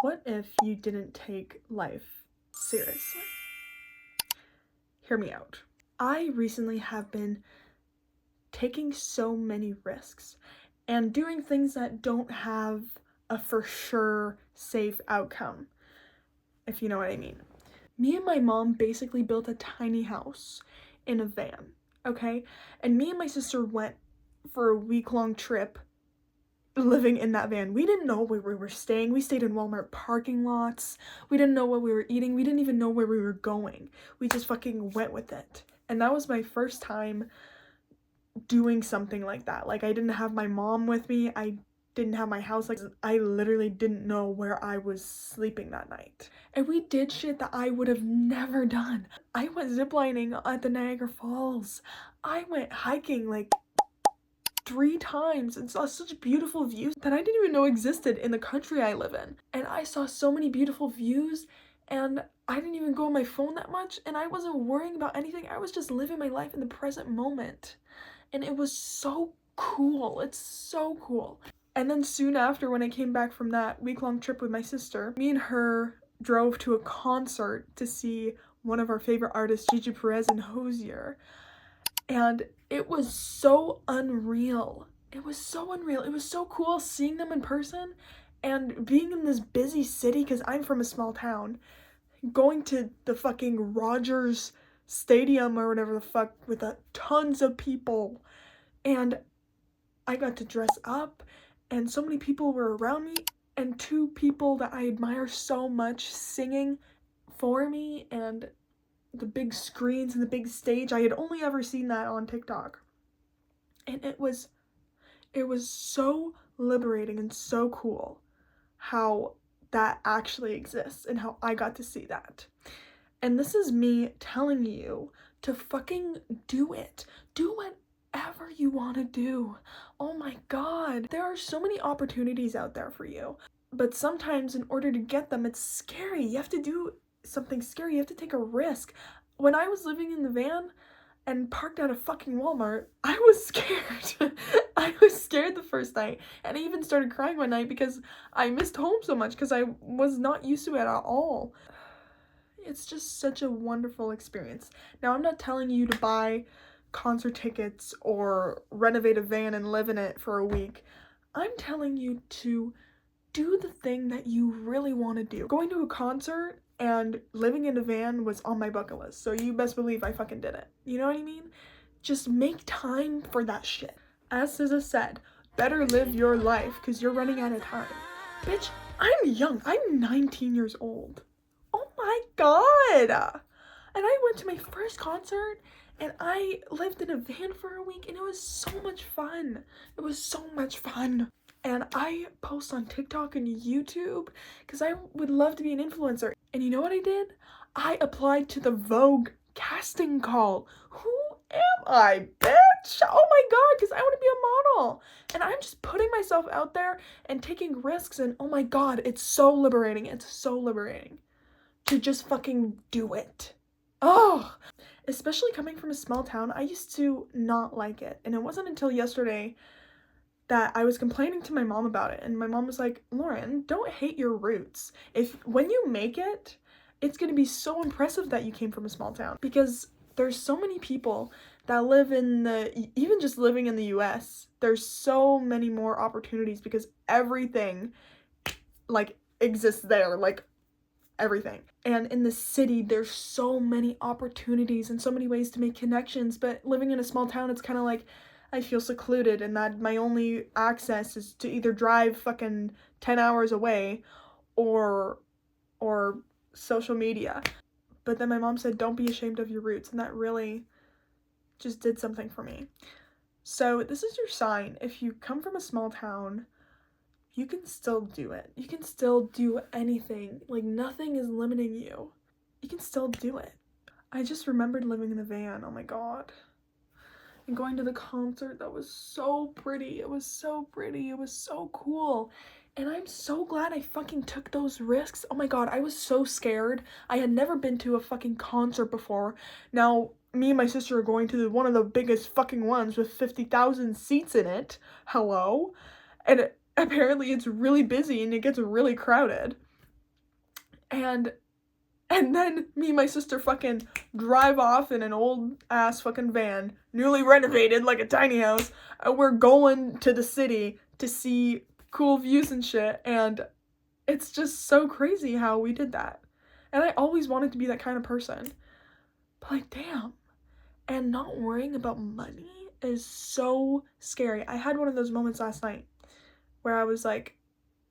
What if you didn't take life seriously? Hear me out. I recently have been taking so many risks and doing things that don't have a for sure safe outcome, if you know what I mean. Me and my mom basically built a tiny house in a van, okay? And me and my sister went for a week-long trip living in that van. We didn't know where we were staying. We stayed in Walmart parking lots. We didn't know what we were eating. We didn't even know where we were going. We just fucking went with it. And that was my first time doing something like that. Like, I didn't have my mom with me. I didn't have my house. Like, I literally didn't know where I was sleeping that night. And we did shit that I would have never done. I went ziplining at the Niagara Falls. I went hiking like 3 times and saw such beautiful views that I didn't even know existed in the country I live in. And I saw so many beautiful views, and I didn't even go on my phone that much, and I wasn't worrying about anything. I was just living my life in the present moment. And it was so cool. It's so cool. And then soon after, when I came back from that week-long trip with my sister, me and her drove to a concert to see one of our favorite artists, 𝑳𝒂𝒄𝒆𝒏 in Hozier. And it was so unreal. It was so unreal. It was so cool seeing them in person and being in this busy city, because I'm from a small town, going to the fucking Rogers Stadium or whatever the fuck with tons of people. And I got to dress up, and so many people were around me, and 2 people that I admire so much singing for me, and the big screens and the big stage. I had only ever seen that on TikTok. And it was so liberating and so cool how that actually exists and how I got to see that. And this is me telling you to fucking do it. Do whatever you want to do. Oh my god. There are so many opportunities out there for you. But sometimes in order to get them, it's scary. You have to do something scary. You have to take a risk. When I was living in the van and parked at a fucking Walmart, I was scared. I was scared the first night, and I even started crying one night because I missed home so much because I was not used to it at all. It's just such a wonderful experience. Now, I'm not telling you to buy concert tickets or renovate a van and live in it for a week. I'm telling you to do the thing that you really want to do. Going to a concert and living in a van was on my bucket list, so you best believe I fucking did it. You know what I mean? Just make time for that shit. As SZA said, better live your life because you're running out of time. Bitch, I'm young. I'm 19 years old. Oh my god! And I went to my first concert, and I lived in a van for a week, and it was so much fun. It was so much fun. And I post on TikTok and YouTube because I would love to be an influencer. And you know what I did? I applied to the Vogue casting call. Who am I, bitch? Oh my god, because I want to be a model. And I'm just putting myself out there and taking risks, and oh my god, it's so liberating. It's so liberating to just fucking do it. Oh, especially coming from a small town, I used to not like it. And it wasn't until yesterday that I was complaining to my mom about it, and my mom was like, Lauren, don't hate your roots. When you make it, it's gonna be so impressive that you came from a small town, because there's so many people that live even just living in the US, there's so many more opportunities because everything like exists there, like everything. And in the city, there's so many opportunities and so many ways to make connections, but living in a small town, it's kind of like I feel secluded, and that my only access is to either drive fucking 10 hours away or social media. But then my mom said, don't be ashamed of your roots, and that really just did something for me. So this is your sign. If you come from a small town, you can still do it. You can still do anything. Like, nothing is limiting you. You can still do it. I just remembered living in a van. Oh my god. And going to the concert, that was so pretty. It was so pretty. It was so cool. And I'm so glad I fucking took those risks. Oh my god, I was so scared. I had never been to a fucking concert before. Now, me and my sister are going to one of the biggest fucking ones with 50,000 seats in it. Hello? And apparently it's really busy and it gets really crowded. And then me and my sister fucking drive off in an old ass fucking van, newly renovated like a tiny house, and we're going to the city to see cool views and shit, and it's just so crazy how we did that. And I always wanted to be that kind of person. But like, damn. And not worrying about money is so scary. I had one of those moments last night where I was like,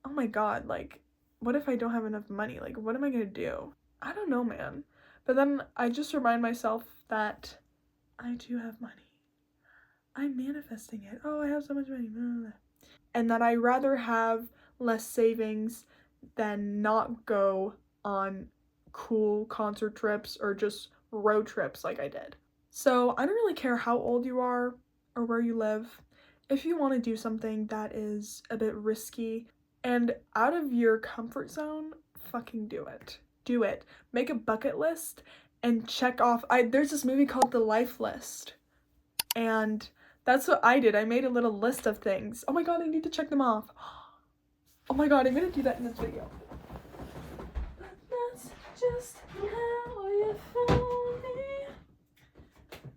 oh my god, like, what if I don't have enough money? Like, what am I gonna do? I don't know, man. But then I just remind myself that I do have money. I'm manifesting it. Oh, I have so much money. And that I rather have less savings than not go on cool concert trips or just road trips like I did. So I don't really care how old you are or where you live. If you want to do something that is a bit risky and out of your comfort zone, fucking do it. Do it. Make a bucket list and check off. There's this movie called The Life List, and that's what I did. I made a little list of things. Oh my god, I need to check them off. Oh my god, I'm gonna do that in this video. But that's just how you found me.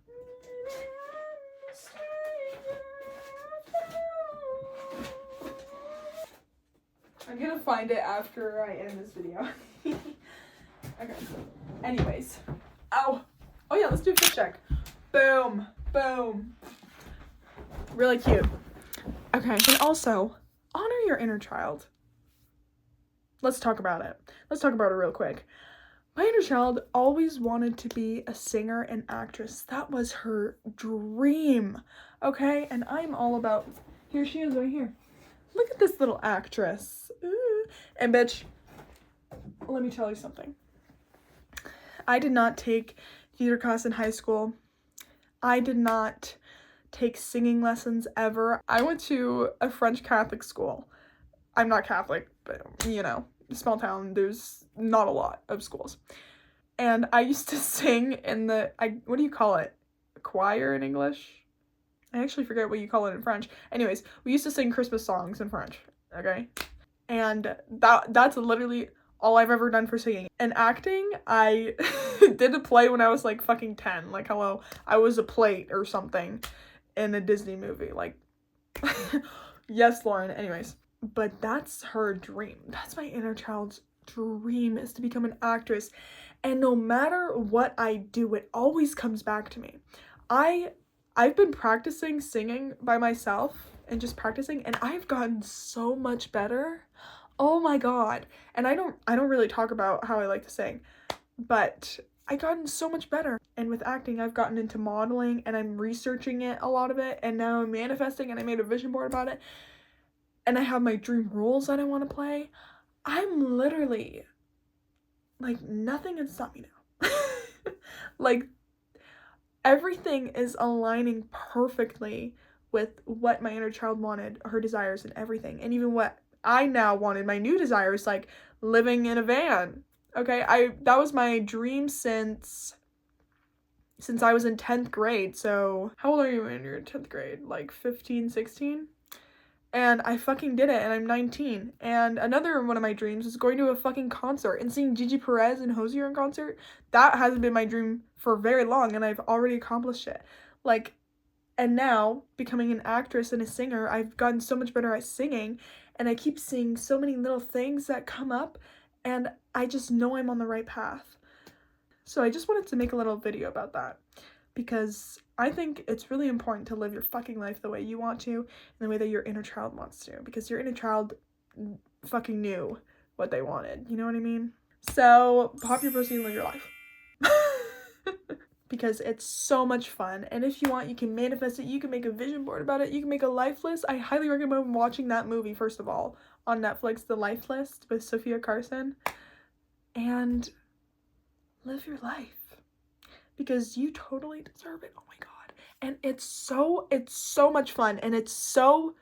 Maybe I'm a stranger. I'm gonna find it after I end this video. Okay. Anyways. Ow. Oh yeah, let's do a fit check. Boom. Boom. Really cute. Okay. And also, honor your inner child. Let's talk about it. Let's talk about it real quick. My inner child always wanted to be a singer and actress. That was her dream. Okay? And I'm all about... Here she is right here. Look at this little actress. Ooh. And bitch, let me tell you something. I did not take theater class in high school. I did not take singing lessons ever. I went to a French Catholic school. I'm not Catholic, but you know, small town, there's not a lot of schools. And I used to sing in the, what do you call it? A choir in English? I actually forget what you call it in French. Anyways, we used to sing Christmas songs in French, okay? And that's literally all I've ever done for singing. And acting, I did a play when I was like fucking 10. Like, hello, I was a plate or something in a Disney movie. Like, yes, Lauren. Anyways, but that's her dream. That's my inner child's dream, is to become an actress. And no matter what I do, it always comes back to me. I've been practicing singing by myself and just practicing, and I've gotten so much better. Oh my god. And I don't really talk about how I like to sing, but I've gotten so much better. And with acting, I've gotten into modeling, and I'm researching it, a lot of it, and now I'm manifesting, and I made a vision board about it, and I have my dream roles that I want to play. I'm literally, like, nothing can stop me now. Like, everything is aligning perfectly with what my inner child wanted, her desires and everything, and even what I now wanted, my new desires, like living in a van. Okay, that was my dream since I was in 10th grade. So how old are you in your 10th grade? Like 15, 16? And I fucking did it, and I'm 19. And another one of my dreams is going to a fucking concert and seeing 𝑳𝒂𝒄𝒆𝒏 and Hosier in concert. That hasn't been my dream for very long, and I've already accomplished it. Like, and now, becoming an actress and a singer, I've gotten so much better at singing, and I keep seeing so many little things that come up, and I just know I'm on the right path. So I just wanted to make a little video about that, because I think it's really important to live your fucking life the way you want to, and the way that your inner child wants to, because your inner child fucking knew what they wanted, you know what I mean? So pop your pussy and live your life. Because it's so much fun, and if you want, you can manifest it, you can make a vision board about it, you can make a life list. I highly recommend watching that movie, first of all, on Netflix, The Life List with Sophia Carson, and live your life, because you totally deserve it. Oh my god. And it's so much fun, and it's so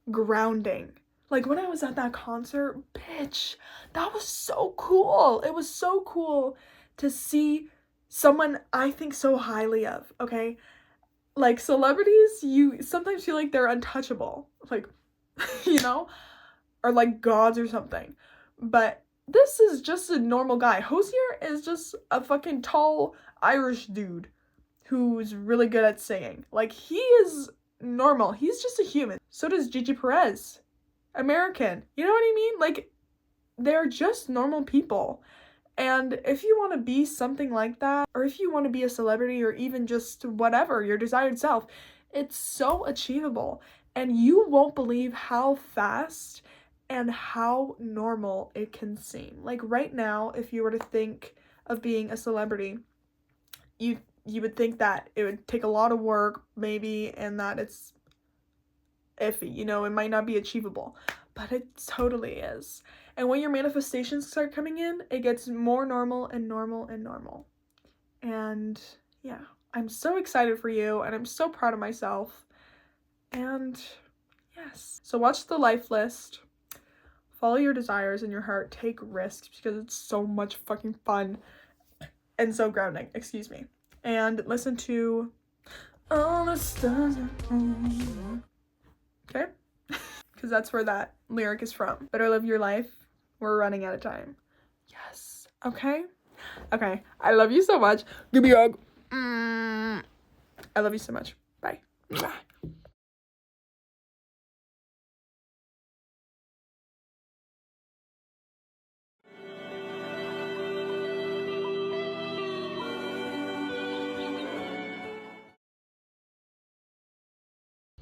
grounding. Like, when I was at that concert, bitch, that was so cool. It was so cool to see someone I think so highly of, okay? Like, celebrities, you sometimes feel like they're untouchable, like, you know, or like gods or something. But this is just a normal guy. Hosier is just a fucking tall Irish dude who's really good at singing. Like, he is normal. He's just a human. So does 𝑳𝒂𝒖𝒓𝒆𝒏. American. You know what I mean? Like, they're just normal people. And if you want to be something like that, or if you want to be a celebrity, or even just whatever, your desired self, it's so achievable. And you won't believe how fast and how normal it can seem. Like, right now, if you were to think of being a celebrity, you would think that it would take a lot of work, maybe, and that it's iffy, you know, it might not be achievable, but it totally is. And when your manifestations start coming in, it gets more normal and normal and normal. And yeah, I'm so excited for you, and I'm so proud of myself. And yes, so watch the life list, follow your desires in your heart, take risks, because it's so much fucking fun and so grounding, excuse me. And listen to All the Stars Are Born. Okay? Because that's where that lyric is from. Better live your life. We're running out of time. Yes. Okay? Okay. I love you so much. Give me a hug. I love you so much. Bye.